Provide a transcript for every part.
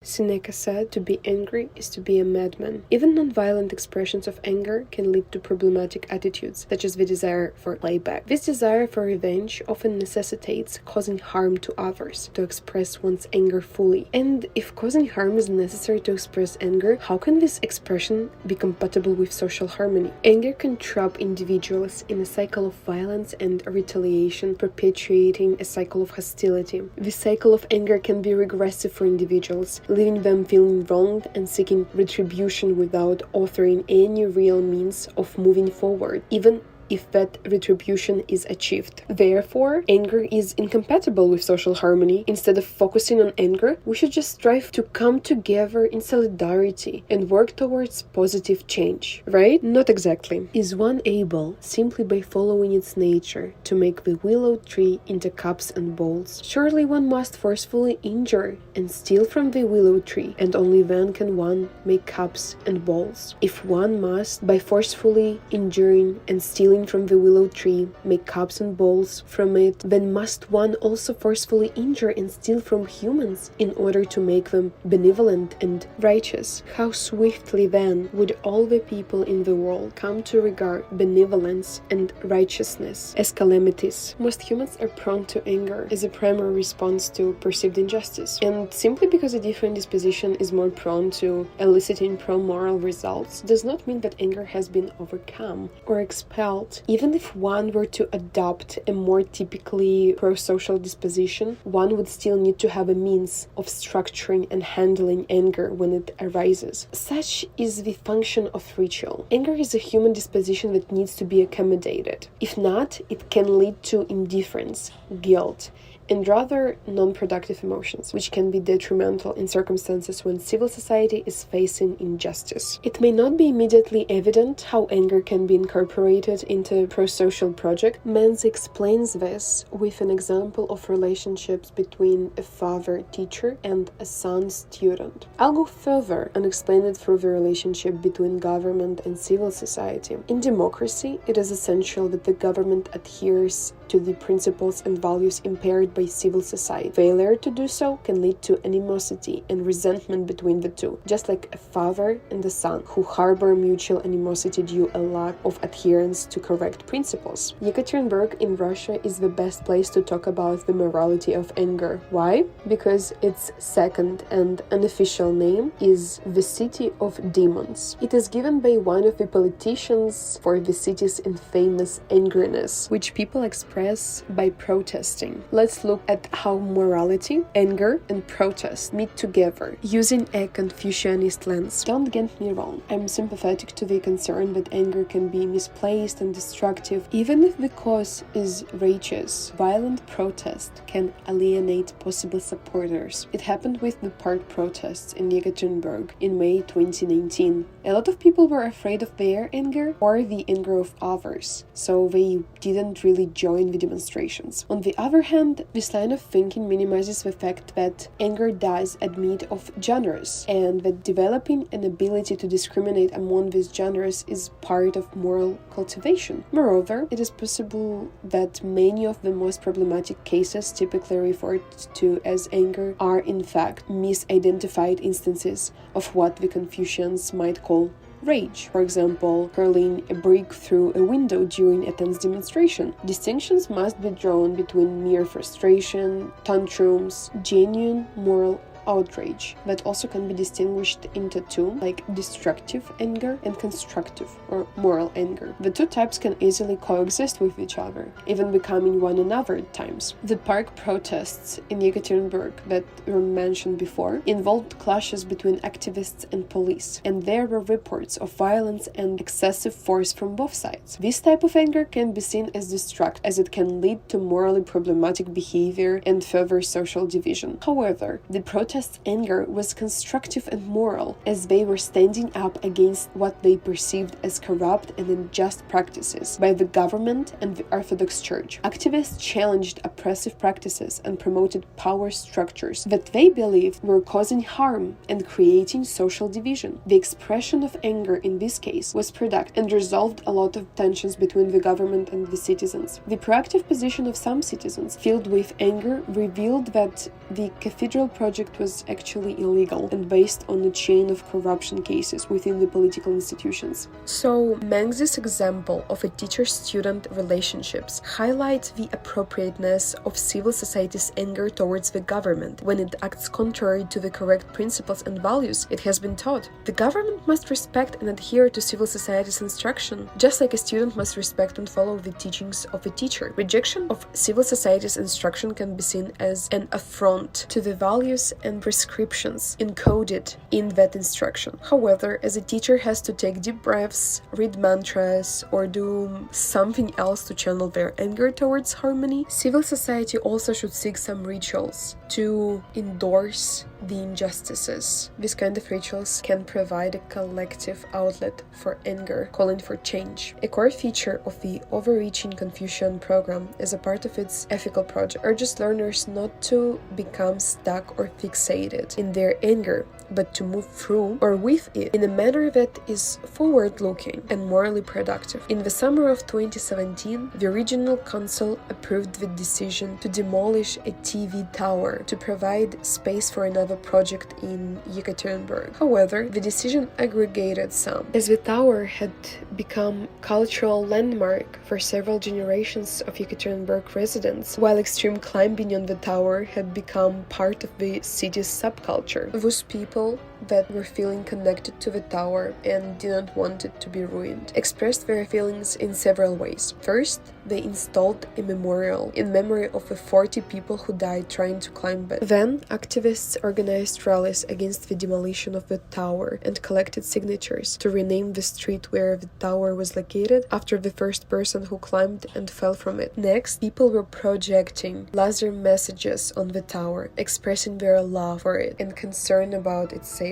Seneca said, "To be angry is to be a madman." Even non-violent expressions of anger can lead to problematic attitudes, such as the desire for playback. This desire for revenge often necessitates causing harm to others to express one's anger fully. And if causing harm is necessary to express anger, how can this expression be compatible with social harmony? Anger can trap individuals in a cycle of violence and retaliation, perpetuating a cycle of hostility. This cycle of anger can be regressive for individuals, leaving them feeling wronged and seeking retribution without offering any real means of moving forward, even if that retribution is achieved. Therefore, anger is incompatible with social harmony. Instead of focusing on anger, we should just strive to come together in solidarity and work towards positive change, right? Not exactly. Is one able, simply by following its nature, to make the willow tree into cups and bowls? Surely one must forcefully injure and steal from the willow tree, and only then can one make cups and bowls. If one must, by forcefully injuring and stealing from the willow tree, make cups and bowls from it, then must one also forcefully injure and steal from humans in order to make them benevolent and righteous. How swiftly then would all the people in the world come to regard benevolence and righteousness as calamities? Most humans are prone to anger as a primary response to perceived injustice, and simply because a different disposition is more prone to eliciting pro-moral results does not mean that anger has been overcome or expelled. Even if one were to adopt a more typically pro-social disposition, one would still need to have a means of structuring and handling anger when it arises. Such is the function of ritual. Anger is a human disposition that needs to be accommodated. If not, it can lead to indifference, guilt, and rather non-productive emotions, which can be detrimental in circumstances when civil society is facing injustice. It may not be immediately evident how anger can be incorporated into a pro-social project. Menz explains this with an example of relationships between a father-teacher and a son-student. I'll go further and explain it through the relationship between government and civil society. In democracy, it is essential that the government adheres to the principles and values impaired by civil society. Failure to do so can lead to animosity and resentment between the two, just like a father and a son who harbor mutual animosity due a lack of adherence to correct principles. Yekaterinburg in Russia is the best place to talk about the morality of anger. Why? Because its second and unofficial name is the City of Demons. It is given by one of the politicians for the city's infamous angriness, which people express by protesting. Let's look at how morality, anger, and protest meet together using a Confucianist lens. Don't get me wrong, I'm sympathetic to the concern that anger can be misplaced and destructive. Even if the cause is righteous, violent protest can alienate possible supporters. It happened with the park protests in Yekaterinburg in May 2019. A lot of people were afraid of their anger or the anger of others, so they didn't really join the demonstrations. On the other hand, this line of thinking minimizes the fact that anger does admit of genres, and that developing an ability to discriminate among these genres is part of moral cultivation. Moreover, it is possible that many of the most problematic cases typically referred to as anger are in fact misidentified instances of what the Confucians might call rage. For example, hurling a brick through a window during a tense demonstration. Distinctions must be drawn between mere frustration, tantrums, genuine moral outrage that also can be distinguished into two, like destructive anger and constructive or moral anger. The two types can easily coexist with each other, even becoming one another at times. The park protests in Yekaterinburg that were mentioned before involved clashes between activists and police, and there were reports of violence and excessive force from both sides. This type of anger can be seen as destructive, as it can lead to morally problematic behavior and further social division. However, the protest's anger was constructive and moral, as they were standing up against what they perceived as corrupt and unjust practices by the government and the Orthodox Church. Activists challenged oppressive practices and promoted power structures that they believed were causing harm and creating social division. The expression of anger in this case was productive and resolved a lot of tensions between the government and the citizens. The proactive position of some citizens, filled with anger, revealed that the cathedral project was actually illegal and based on a chain of corruption cases within the political institutions. So, Mengzi's example of a teacher-student relationships highlights the appropriateness of civil society's anger towards the government when it acts contrary to the correct principles and values it has been taught. The government must respect and adhere to civil society's instruction, just like a student must respect and follow the teachings of a teacher. Rejection of civil society's instruction can be seen as an affront to the values and prescriptions encoded in that instruction. However, as a teacher has to take deep breaths, read mantras, or do something else to channel their anger towards harmony, civil society also should seek some rituals to endorse the injustices. This kind of rituals can provide a collective outlet for anger, calling for change. A core feature of the overreaching Confucian program as a part of its ethical project urges learners not to become stuck or fixated in their anger, but to move through or with it in a manner that is forward-looking and morally productive. In the summer of 2017, the regional council approved the decision to demolish a TV tower to provide space for another project in Yekaterinburg. However, the decision aggregated some, as the tower had become cultural landmark for several generations of Yekaterinburg residents, while extreme climbing on the tower had become part of the city's subculture. Those people that were feeling connected to the tower and didn't want it to be ruined expressed their feelings in several ways. First, they installed a memorial in memory of the 40 people who died trying to climb it. Then, activists organized rallies against the demolition of the tower and collected signatures to rename the street where the tower was located after the first person who climbed and fell from it. Next, people were projecting laser messages on the tower, expressing their love for it and concern about its safety.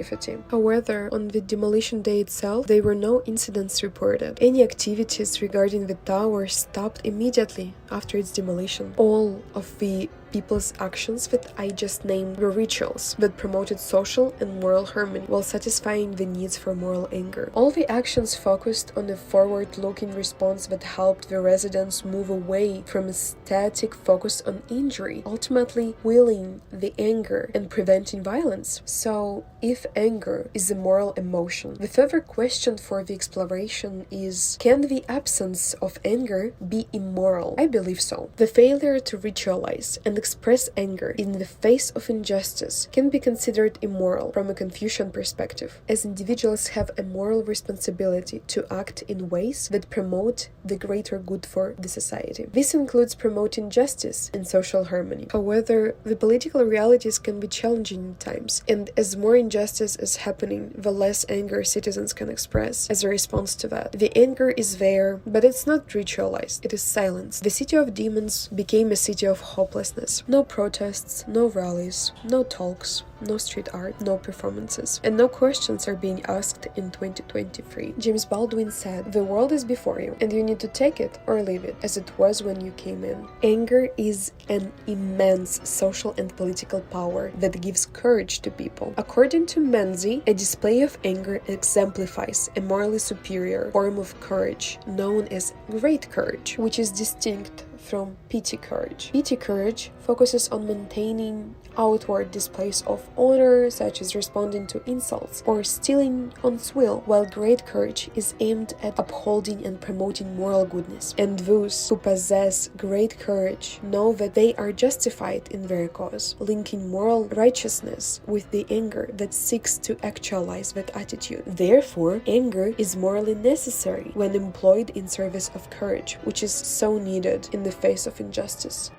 However, on the demolition day itself, there were no incidents reported. Any activities regarding the tower stopped immediately after its demolition. All of the people's actions that I just named were rituals that promoted social and moral harmony while satisfying the needs for moral anger. All the actions focused on a forward-looking response that helped the residents move away from a static focus on injury, ultimately willing the anger and preventing violence. So, if anger is a moral emotion, the further question for the exploration is, can the absence of anger be immoral? I believe so. The failure to ritualize and express anger in the face of injustice can be considered immoral from a Confucian perspective, as individuals have a moral responsibility to act in ways that promote the greater good for the society. This includes promoting justice and social harmony. However, the political realities can be challenging at times, and as more injustice is happening, the less anger citizens can express as a response to that. The anger is there, but it's not ritualized, it is silenced. The city of demons became a city of hopelessness. No protests, no rallies, no talks, no street art, no performances, and no questions are being asked in 2023. James Baldwin said, "The world is before you, and you need to take it or leave it as it was when you came in." Anger is an immense social and political power that gives courage to people. According to Menzi, a display of anger exemplifies a morally superior form of courage known as great courage, which is distinct from petty courage. Petty courage focuses on maintaining outward displays of honor, such as responding to insults or stealing honest will, while great courage is aimed at upholding and promoting moral goodness. And those who possess great courage know that they are justified in their cause, linking moral righteousness with the anger that seeks to actualize that attitude. Therefore, anger is morally necessary when employed in service of courage, which is so needed in the face of injustice.